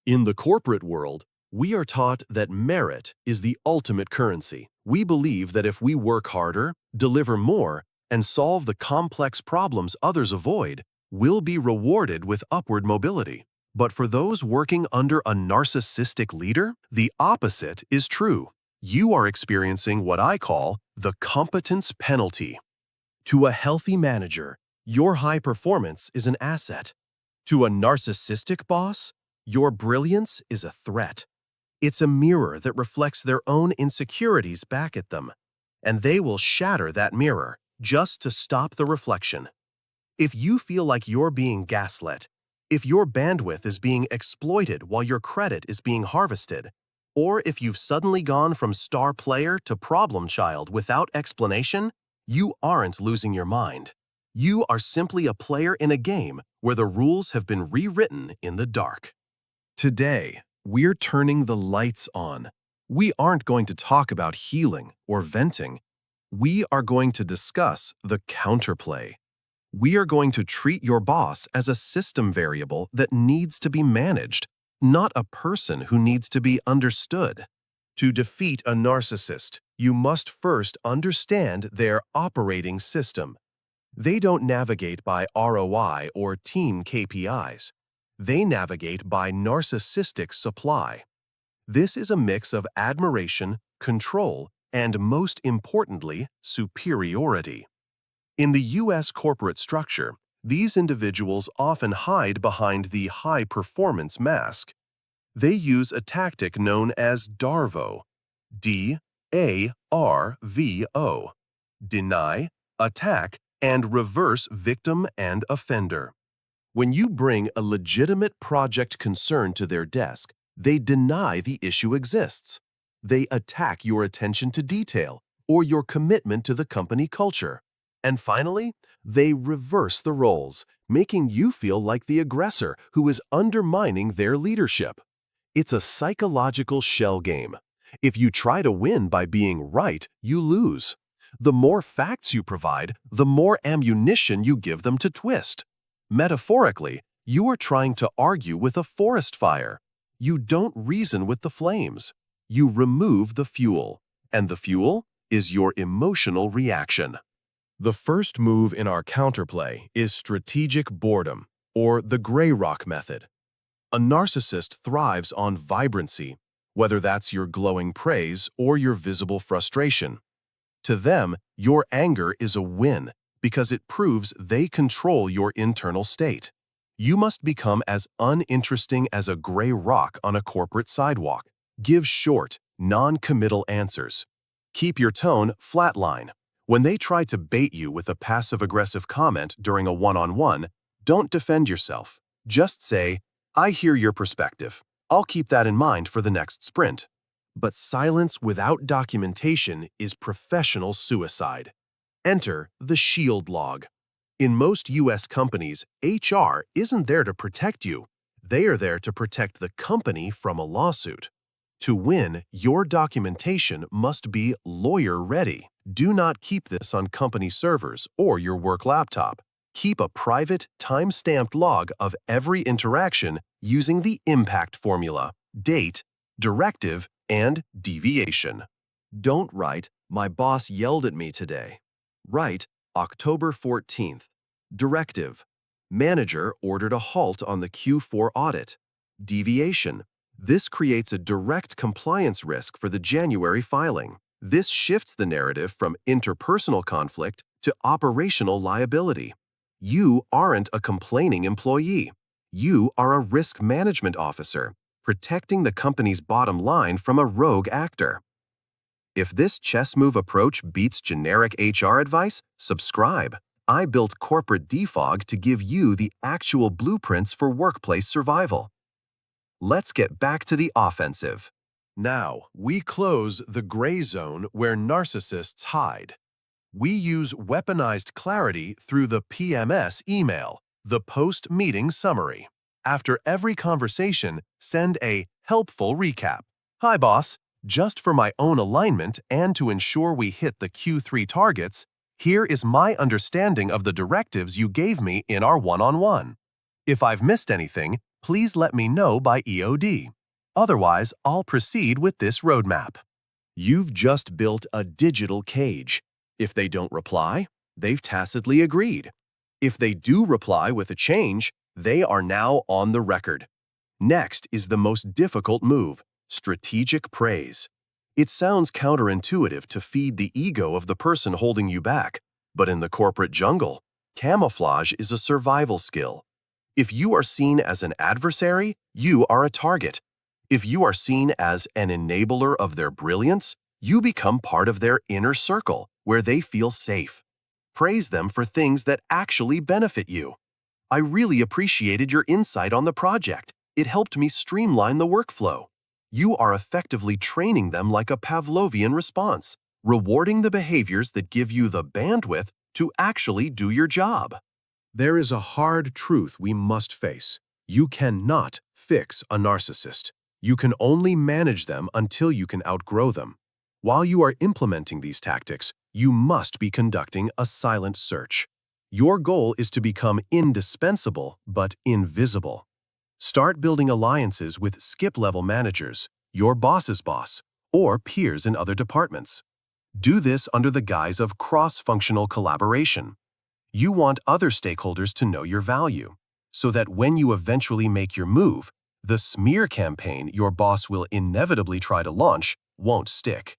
In the corporate world, we are taught that merit is the ultimate currency. We believe that if we work harder, deliver more, and solve the complex problems others avoid, we'll be rewarded with upward mobility. But for those working under a narcissistic leader, the opposite is true. You are experiencing what I call the competence penalty. To a healthy manager, your high performance is an asset. To a narcissistic boss, your brilliance is a threat. It's a mirror that reflects their own insecurities back at them, and they will shatter that mirror just to stop the reflection. If you feel like you're being gaslit, if your bandwidth is being exploited while your credit is being harvested, or if you've suddenly gone from star player to problem child without explanation, you aren't losing your mind. You are simply a player in a game where the rules have been rewritten in the dark. Today, we're turning the lights on. We aren't going to talk about healing or venting. We are going to discuss the counterplay. We are going to treat your boss as a system variable that needs to be managed, not a person who needs to be understood. To defeat a narcissist, you must first understand their operating system. They don't navigate by ROI or team KPIs. They navigate by narcissistic supply. This is a mix of admiration, control, and most importantly, superiority. In the U.S. corporate structure, these individuals often hide behind the high-performance mask. They use a tactic known as DARVO, D-A-R-V-O, deny, attack, and reverse victim and offender. When you bring a legitimate project concern to their desk, they deny the issue exists. They attack your attention to detail or your commitment to the company culture. And finally, they reverse the roles, making you feel like the aggressor who is undermining their leadership. It's a psychological shell game. If you try to win by being right, you lose. The more facts you provide, the more ammunition you give them to twist. Metaphorically, you are trying to argue with a forest fire. You don't reason with the flames. You remove the fuel, and the fuel is your emotional reaction. The first move in our counterplay is strategic boredom, or the gray rock method. A narcissist thrives on vibrancy, whether that's your glowing praise or your visible frustration. To them, your anger is a win because it proves they control your internal state. You must become as uninteresting as a gray rock on a corporate sidewalk. Give short, non-committal answers. Keep your tone flatline. When they try to bait you with a passive-aggressive comment during a one-on-one, don't defend yourself. Just say, "I hear your perspective. I'll keep that in mind for the next sprint." But silence without documentation is professional suicide. Enter the shield log. In most U.S. companies, HR isn't there to protect you. They are there to protect the company from a lawsuit. To win, your documentation must be lawyer-ready. Do not keep this on company servers or your work laptop. Keep a private, time-stamped log of every interaction using the impact formula: date, directive, and deviation. Don't write, "My boss yelled at me today." Write, "October 14th. Directive. Manager ordered a halt on the Q4 audit." Deviation. This creates a direct compliance risk for the January filing. This shifts the narrative from interpersonal conflict to operational liability. You aren't a complaining employee. You are a risk management officer, protecting the company's bottom line from a rogue actor. If this chess move approach beats generic HR advice, subscribe. I built corporate defog to give you the actual blueprints for workplace survival. Let's get back to the offensive. Now, we close the gray zone where narcissists hide. We use weaponized clarity through the P.M.S. email, the post-meeting summary. After every conversation, send a helpful recap. "Hi, boss. Just for my own alignment and to ensure we hit the Q3 targets, here is my understanding of the directives you gave me in our one-on-one. If I've missed anything, please let me know by EOD. Otherwise, I'll proceed with this roadmap. You've just built a digital cage. If they don't reply, they've tacitly agreed. If they do reply with a change, they are now on the record. Next is the most difficult move, strategic praise. It sounds counterintuitive to feed the ego of the person holding you back, but in the corporate jungle, camouflage is a survival skill. If you are seen as an adversary, you are a target. If you are seen as an enabler of their brilliance, you become part of their inner circle where they feel safe. Praise them for things that actually benefit you. I really appreciated your insight on the project. It helped me streamline the workflow. You are effectively training them like a Pavlovian response, rewarding the behaviors that give you the bandwidth to actually do your job. There is a hard truth we must face. You cannot fix a narcissist. You can only manage them until you can outgrow them. While you are implementing these tactics, you must be conducting a silent search. Your goal is to become indispensable but invisible. Start building alliances with skip-level managers, your boss's boss, or peers in other departments. Do this under the guise of cross-functional collaboration. You want other stakeholders to know your value, so that when you eventually make your move, the smear campaign your boss will inevitably try to launch won't stick.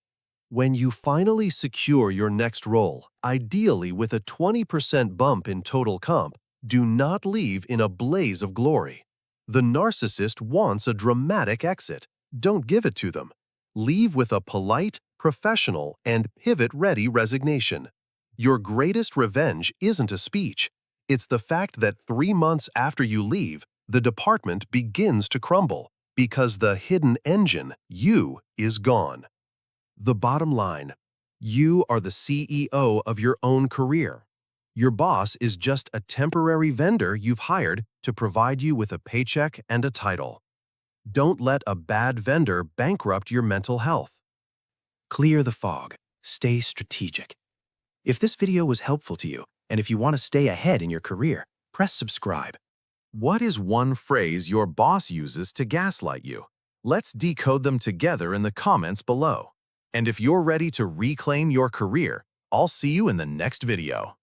When you finally secure your next role, ideally with a 20% bump in total comp, do not leave in a blaze of glory. The narcissist wants a dramatic exit. Don't give it to them. Leave with a polite, professional, and pivot-ready resignation. Your greatest revenge isn't a speech. It's the fact that 3 months after you leave, the department begins to crumble because the hidden engine, you, is gone. The bottom line, you are the CEO of your own career. Your boss is just a temporary vendor you've hired to provide you with a paycheck and a title. Don't let a bad vendor bankrupt your mental health. Clear the fog. Stay strategic. If this video was helpful to you, and if you want to stay ahead in your career, press subscribe. What is one phrase your boss uses to gaslight you? Let's decode them together in the comments below. And if you're ready to reclaim your career, I'll see you in the next video.